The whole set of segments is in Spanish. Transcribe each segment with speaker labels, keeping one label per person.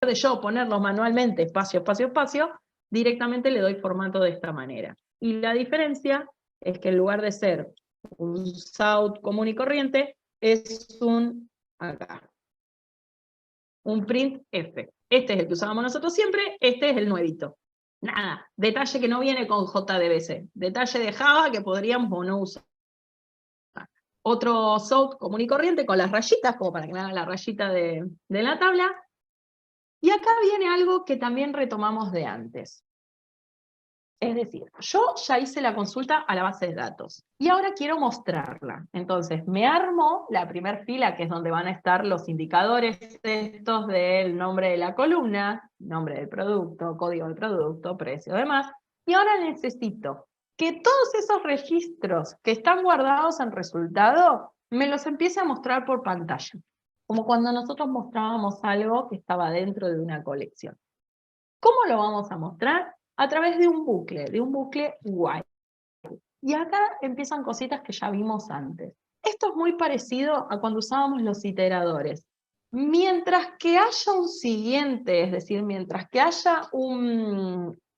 Speaker 1: de yo ponerlos manualmente, espacio, espacio, espacio, directamente le doy formato de esta manera. Y la diferencia es que en lugar de ser un SOUT común y corriente, es acá, un printf. Este es el que usábamos nosotros siempre, este es el nuevito. Nada, detalle que no viene con JDBC, detalle de Java que podríamos o no usar. Otro SOUT común y corriente con las rayitas, como para que me haga la rayita de la tabla. Y acá viene algo que también retomamos de antes. Es decir, yo ya hice la consulta a la base de datos y ahora quiero mostrarla. Entonces me armo la primera fila, que es donde van a estar los indicadores estos del nombre de la columna, nombre del producto, código del producto, precio, demás. Y ahora necesito que todos esos registros que están guardados en resultado me los empiece a mostrar por pantalla. Como cuando nosotros mostrábamos algo que estaba dentro de una colección. ¿Cómo lo vamos a mostrar? A través de un bucle while. Y acá empiezan cositas que ya vimos antes. Esto es muy parecido a cuando usábamos los iteradores. Mientras que haya un siguiente, es decir, mientras que haya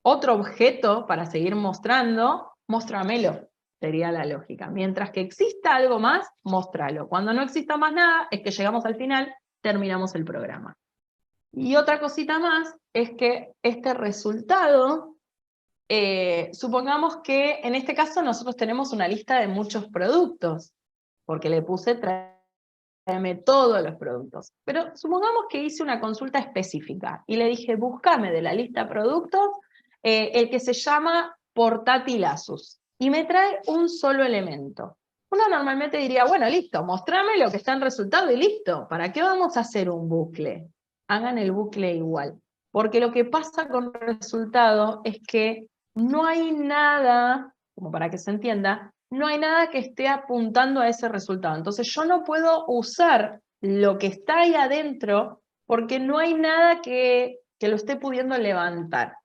Speaker 1: otro objeto para seguir mostrando, mostrámelo, sería la lógica. Mientras que exista algo más, mostralo. Cuando no exista más nada, es que llegamos al final, terminamos el programa. Y otra cosita más es que este resultado, supongamos que en este caso nosotros tenemos una lista de muchos productos, porque le puse tráeme todos los productos. Pero supongamos que hice una consulta específica y le dije, búscame de la lista de productos el que se llama portátil Asus, y me trae un solo elemento. Uno normalmente diría, bueno, listo, mostrame lo que está en resultado y listo. ¿Para qué vamos a hacer un bucle? Hagan el bucle igual. Porque lo que pasa con resultado es que no hay nada, como para que se entienda, no hay nada que esté apuntando a ese resultado. Entonces yo no puedo usar lo que está ahí adentro porque no hay nada que lo esté pudiendo levantar.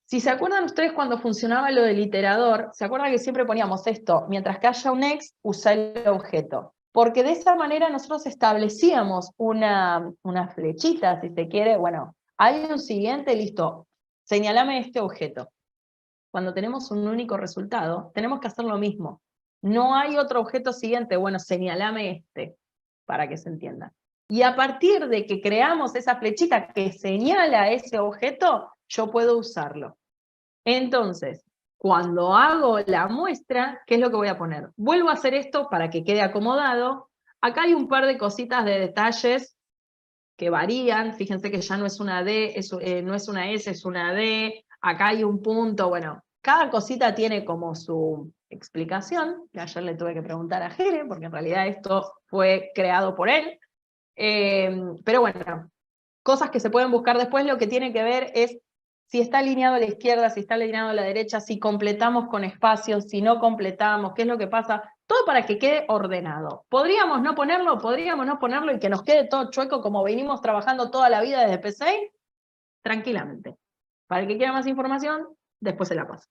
Speaker 1: Si se acuerdan ustedes cuando funcionaba lo del iterador, se acuerdan que siempre poníamos esto, mientras que haya un ex, usa el objeto. Porque de esa manera nosotros establecíamos una flechita, si se quiere, bueno, hay un siguiente, listo, señalame este objeto. Cuando tenemos un único resultado, tenemos que hacer lo mismo. No hay otro objeto siguiente, bueno, señalame este, para que se entienda. Y a partir de que creamos esa flechita que señala ese objeto, yo puedo usarlo. Entonces, cuando hago la muestra, ¿qué es lo que voy a poner? Vuelvo a hacer esto para que quede acomodado. Acá hay un par de cositas de detalles que varían. Fíjense que ya no es una D, no es una S, es una D. Acá hay un punto. Bueno, cada cosita tiene como su explicación, que ayer le tuve que preguntar a Jere, porque en realidad esto fue creado por él. Pero bueno, cosas que se pueden buscar después. Lo que tiene que ver es si está alineado a la izquierda, si está alineado a la derecha, si completamos con espacios, si no completamos, qué es lo que pasa, todo para que quede ordenado. ¿Podríamos no ponerlo y que nos quede todo chueco como venimos trabajando toda la vida desde P6? Tranquilamente. Para el que quiera más información, después se la paso.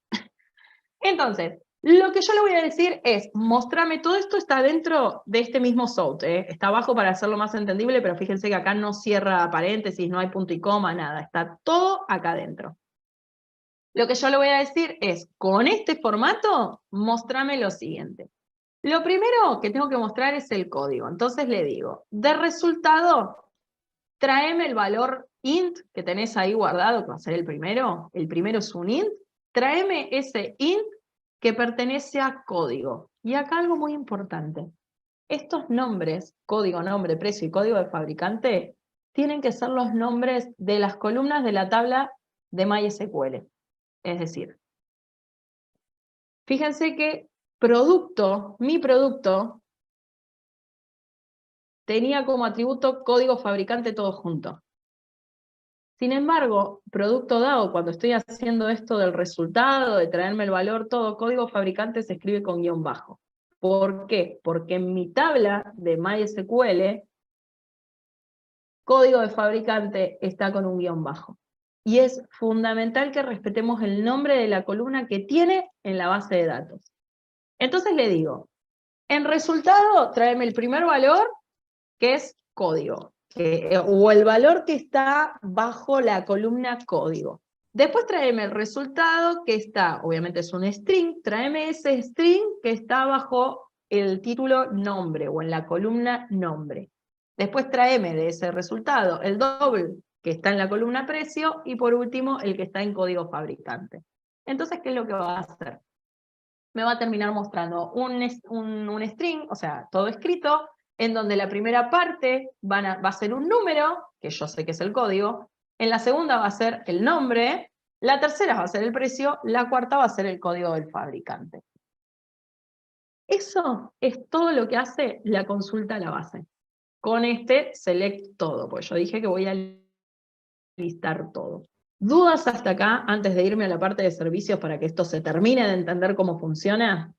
Speaker 1: Entonces, lo que yo le voy a decir es, mostrame, todo esto está dentro de este mismo SOUT, está abajo para hacerlo más entendible, pero fíjense que acá no cierra paréntesis, no hay punto y coma, nada, está todo acá adentro. Lo que yo le voy a decir es, con este formato, mostrame lo siguiente. Lo primero que tengo que mostrar es el código, entonces le digo, de resultado, tráeme el valor int que tenés ahí guardado, que va a ser el primero es un int, tráeme ese int que pertenece a código. Y acá algo muy importante. Estos nombres, código, nombre, precio y código de fabricante, tienen que ser los nombres de las columnas de la tabla de MySQL. Es decir, fíjense que producto, mi producto, tenía como atributo código fabricante todo junto. Sin embargo, producto dado, cuando estoy haciendo esto del resultado, de traerme el valor, todo código fabricante se escribe con guión bajo. ¿Por qué? Porque en mi tabla de MySQL, código de fabricante está con un guión bajo. Y es fundamental que respetemos el nombre de la columna que tiene en la base de datos. Entonces le digo, en resultado, tráeme el primer valor, que es código. o el valor que está bajo la columna código. Después tráeme el resultado que está, obviamente es un string, tráeme ese string que está bajo el título nombre o en la columna nombre. Después tráeme de ese resultado el double que está en la columna precio y por último el que está en código fabricante. Entonces, ¿qué es lo que va a hacer? Me va a terminar mostrando un string, o sea, todo escrito, en donde la primera parte va a ser un número, que yo sé que es el código, en la segunda va a ser el nombre, la tercera va a ser el precio, la cuarta va a ser el código del fabricante. Eso es todo lo que hace la consulta a la base. Con este select todo, porque yo dije que voy a listar todo. ¿Dudas hasta acá antes de irme a la parte de servicios para que esto se termine de entender cómo funciona?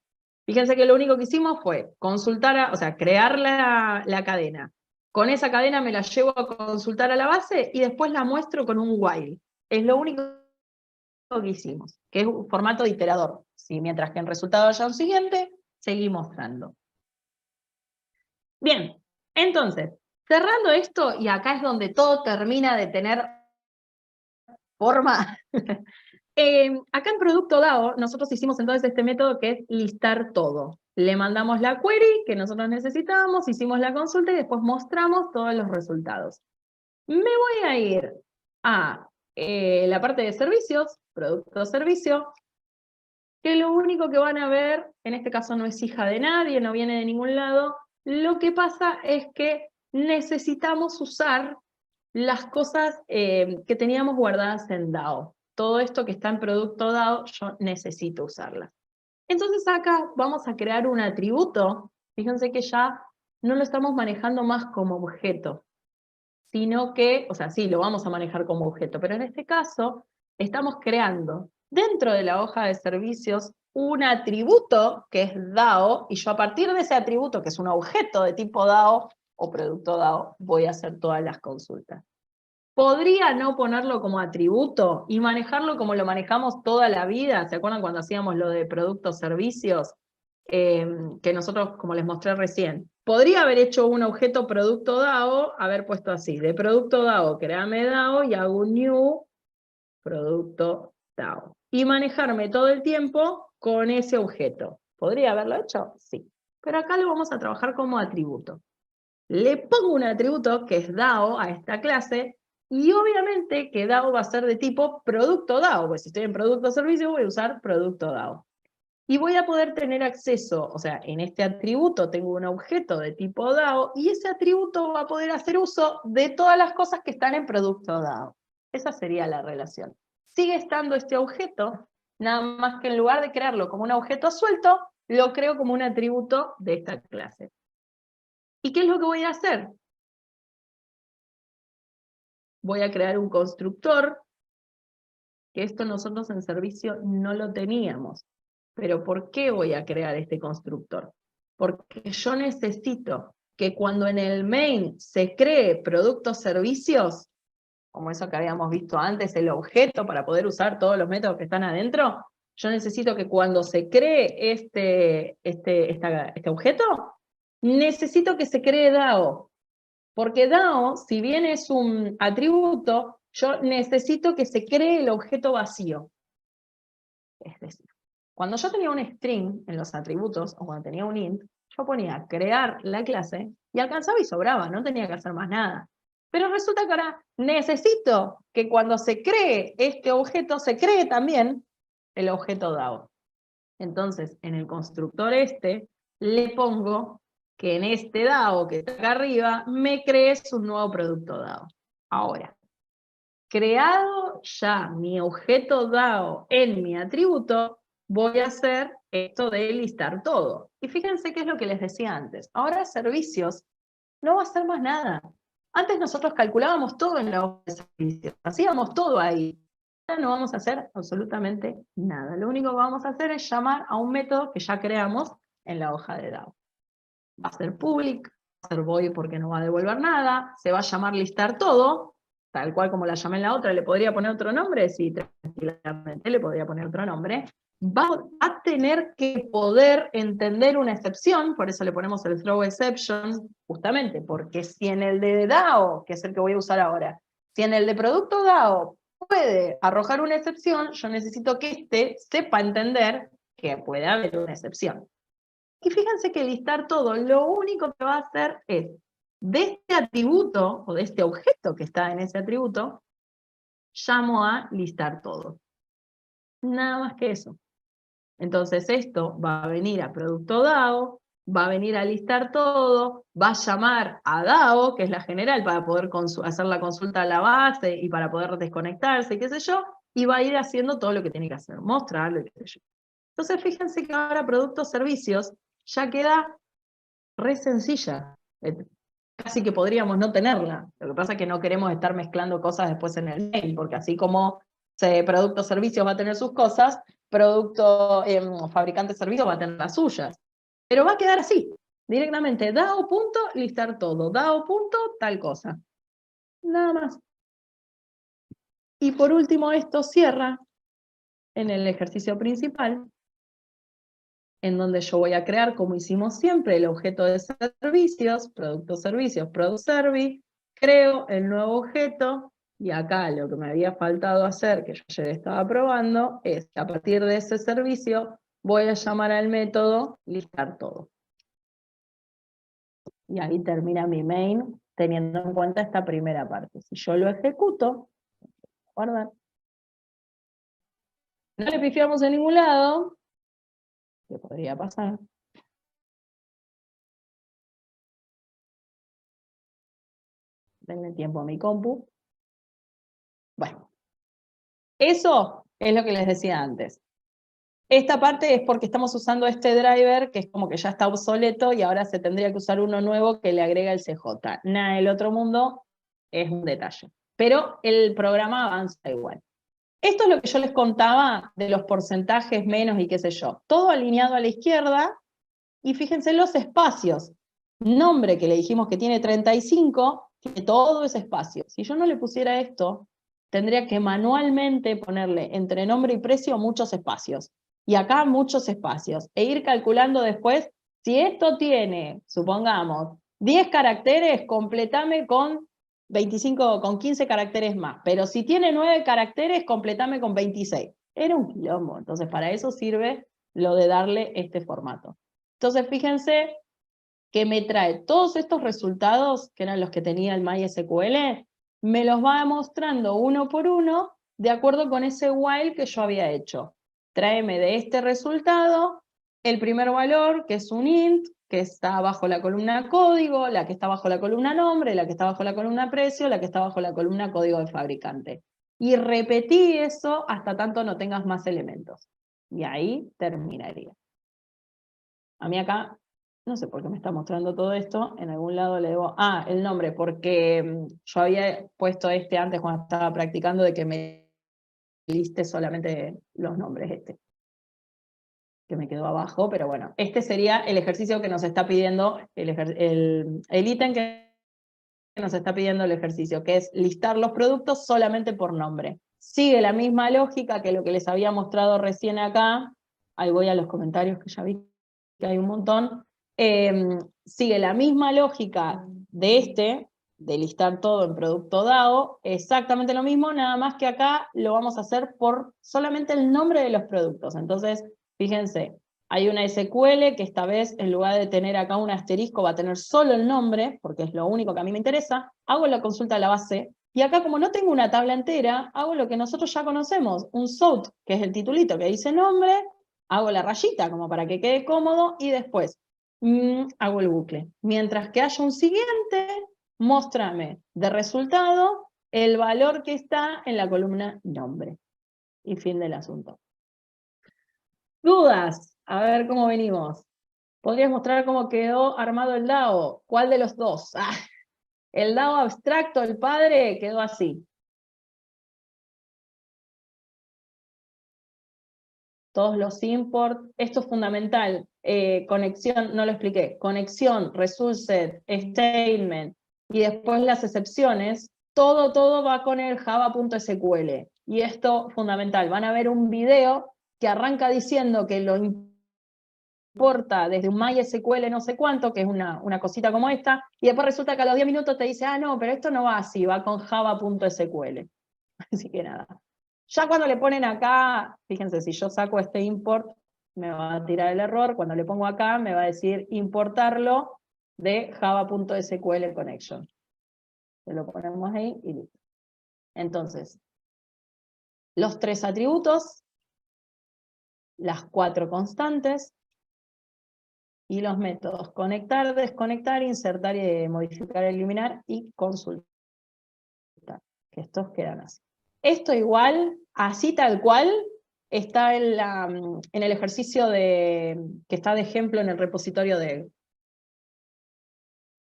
Speaker 1: Fíjense que lo único que hicimos fue consultar, o sea, crear la cadena. Con esa cadena me la llevo a consultar a la base y después la muestro con un while. Es lo único que hicimos, que es un formato de iterador. ¿Sí? Mientras que en resultado haya un siguiente, seguí mostrando. Bien, entonces, cerrando esto, y acá es donde todo termina de tener forma. Acá en Producto DAO, nosotros hicimos entonces este método que es listar todo. Le mandamos la query que nosotros necesitábamos, hicimos la consulta y después mostramos todos los resultados. Me voy a ir a la parte de servicios, producto servicio, que lo único que van a ver, en este caso no es hija de nadie, no viene de ningún lado, lo que pasa es que necesitamos usar las cosas que teníamos guardadas en DAO. Todo esto que está en producto DAO, yo necesito usarlas. Entonces acá vamos a crear un atributo. Fíjense que ya no lo estamos manejando más como objeto, sino que, o sea, sí, lo vamos a manejar como objeto, pero en este caso estamos creando dentro de la hoja de servicios un atributo que es DAO, y yo a partir de ese atributo, que es un objeto de tipo DAO o producto DAO, voy a hacer todas las consultas. Podría no ponerlo como atributo y manejarlo como lo manejamos toda la vida. ¿Se acuerdan cuando hacíamos lo de productos, servicios? Que nosotros, como les mostré recién, podría haber hecho un objeto producto DAO, haber puesto así, de producto DAO, créame DAO y hago un new producto DAO. Y manejarme todo el tiempo con ese objeto. ¿Podría haberlo hecho? Sí. Pero acá lo vamos a trabajar como atributo. Le pongo un atributo que es DAO a esta clase, y obviamente que DAO va a ser de tipo producto DAO, pues si estoy en producto servicio voy a usar producto DAO. Y voy a poder tener acceso, o sea, en este atributo tengo un objeto de tipo DAO, y ese atributo va a poder hacer uso de todas las cosas que están en producto DAO. Esa sería la relación. Sigue estando este objeto, nada más que en lugar de crearlo como un objeto suelto, lo creo como un atributo de esta clase. ¿Y qué es lo que voy a hacer? Voy a crear un constructor, que esto nosotros en servicio no lo teníamos. Pero ¿por qué voy a crear este constructor? Porque yo necesito que cuando en el main se cree productos servicios, como eso que habíamos visto antes, el objeto para poder usar todos los métodos que están adentro, yo necesito que cuando se cree este objeto, necesito que se cree DAO. Porque DAO, si bien es un atributo, yo necesito que se cree el objeto vacío. Es decir, cuando yo tenía un string en los atributos, o cuando tenía un int, yo ponía crear la clase y alcanzaba y sobraba, no tenía que hacer más nada. Pero resulta que ahora necesito que cuando se cree este objeto, se cree también el objeto DAO. Entonces, en el constructor le pongo que en este DAO que está acá arriba, me crees un nuevo producto DAO. Ahora, creado ya mi objeto DAO en mi atributo, voy a hacer esto de listar todo. Y fíjense qué es lo que les decía antes. Ahora servicios no va a hacer más nada. Antes nosotros calculábamos todo en la hoja de servicios, hacíamos todo ahí. Ahora no vamos a hacer absolutamente nada. Lo único que vamos a hacer es llamar a un método que ya creamos en la hoja de DAO. Va a ser public, va a ser void porque no va a devolver nada, se va a llamar listar todo, tal cual como la llamé en la otra, ¿le podría poner otro nombre? Sí, tranquilamente le podría poner otro nombre. va a tener que poder entender una excepción, por eso le ponemos el throw exception, justamente, porque si en el de DAO, que es el que voy a usar ahora, si en el de producto DAO puede arrojar una excepción, yo necesito que este sepa entender que puede haber una excepción. Y fíjense que listar todo, lo único que va a hacer es, de este atributo, o de este objeto que está en ese atributo, llamo a listar todo. Nada más que eso. Entonces esto va a venir a producto DAO, va a venir a listar todo, va a llamar a DAO, que es la general, para poder hacer la consulta a la base y para poder desconectarse, y qué sé yo, y va a ir haciendo todo lo que tiene que hacer, mostrarlo y qué sé yo. Entonces fíjense que ahora productos servicios ya queda re sencilla. Casi que podríamos no tenerla. Lo que pasa es que no queremos estar mezclando cosas después en el mail, porque así como producto servicios va a tener sus cosas, producto fabricante servicios va a tener las suyas. Pero va a quedar así, directamente, DAO punto, listar todo, DAO punto, tal cosa. Nada más. Y por último esto cierra en el ejercicio principal, en donde yo voy a crear, como hicimos siempre, el objeto de servicios, productos servicios, product service, creo el nuevo objeto, y acá lo que me había faltado hacer, que yo ayer estaba probando, es que a partir de ese servicio voy a llamar al método listar todo. Y ahí termina mi main, teniendo en cuenta esta primera parte. Si yo lo ejecuto, guardar, no le pifiamos en ningún lado, ¿qué podría pasar? Denle tiempo a mi compu. Bueno, eso es lo que les decía antes. Esta parte es porque estamos usando este driver, que es como que ya está obsoleto, y ahora se tendría que usar uno nuevo que le agrega el CJ. Nada, el otro mundo es un detalle. Pero el programa avanza igual. Esto es lo que yo les contaba de los porcentajes menos y qué sé yo. Todo alineado a la izquierda, y fíjense los espacios. Nombre que le dijimos que tiene 35, que todo es espacio. Si yo no le pusiera esto, tendría que manualmente ponerle entre nombre y precio muchos espacios. Y acá muchos espacios. E ir calculando después, si esto tiene, supongamos, 10 caracteres, completame con 25, con 15 caracteres más. Pero si tiene 9 caracteres, completame con 26. Era un quilombo. Entonces para eso sirve lo de darle este formato. Entonces, fíjense que me trae todos estos resultados, que eran los que tenía el MySQL, me los va mostrando uno por uno, de acuerdo con ese while que yo había hecho. Tráeme de este resultado el primer valor, que es un int, que está bajo la columna código, la que está bajo la columna nombre, la que está bajo la columna precio, la que está bajo la columna código de fabricante. Y repetí eso hasta tanto no tengas más elementos. Y ahí terminaría. A mí acá, no sé por qué me está mostrando todo esto, en algún lado le debo, el nombre, porque yo había puesto este antes cuando estaba practicando de que me liste solamente los nombres que me quedó abajo, pero bueno, este sería el ejercicio que nos está pidiendo, el ítem que nos está pidiendo el ejercicio, que es listar los productos solamente por nombre. Sigue la misma lógica que lo que les había mostrado recién acá, ahí voy a los comentarios que ya vi que hay un montón, sigue la misma lógica de listar todo en producto DAO, exactamente lo mismo, nada más que acá lo vamos a hacer por solamente el nombre de los productos. Entonces, fíjense, hay una SQL que esta vez, en lugar de tener acá un asterisco, va a tener solo el nombre, porque es lo único que a mí me interesa. Hago la consulta a la base, y acá como no tengo una tabla entera, hago lo que nosotros ya conocemos, un SOUT, que es el titulito que dice nombre, hago la rayita como para que quede cómodo, y después hago el bucle. Mientras que haya un siguiente, muéstrame de resultado el valor que está en la columna nombre. Y fin del asunto. ¿Dudas? A ver cómo venimos. ¿Podrías mostrar cómo quedó armado el DAO? ¿Cuál de los dos? El DAO abstracto, el padre, quedó así. Todos los import. Esto es fundamental. Conexión, no lo expliqué. Conexión, result set, statement, y después las excepciones. Todo va con el java.sql. Y esto fundamental. Van a ver un video que arranca diciendo que lo importa desde un MySQL no sé cuánto, que es una cosita como esta, y después resulta que a los 10 minutos te dice, ah, no, pero esto no va así, va con java.sql. Así que nada. Ya cuando le ponen acá, fíjense, si yo saco este import, me va a tirar el error. Cuando le pongo acá, me va a decir importarlo de java.sql connection. Se lo ponemos ahí y listo. Entonces, los 3 atributos, las 4 constantes, y los métodos conectar, desconectar, insertar, modificar, eliminar y consultar. Que estos quedan así. Esto igual, así tal cual, está en el ejercicio que está de ejemplo en el repositorio de...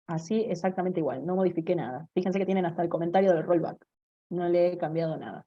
Speaker 1: Así exactamente igual, no modifiqué nada. Fíjense que tienen hasta el comentario del rollback. No le he cambiado nada.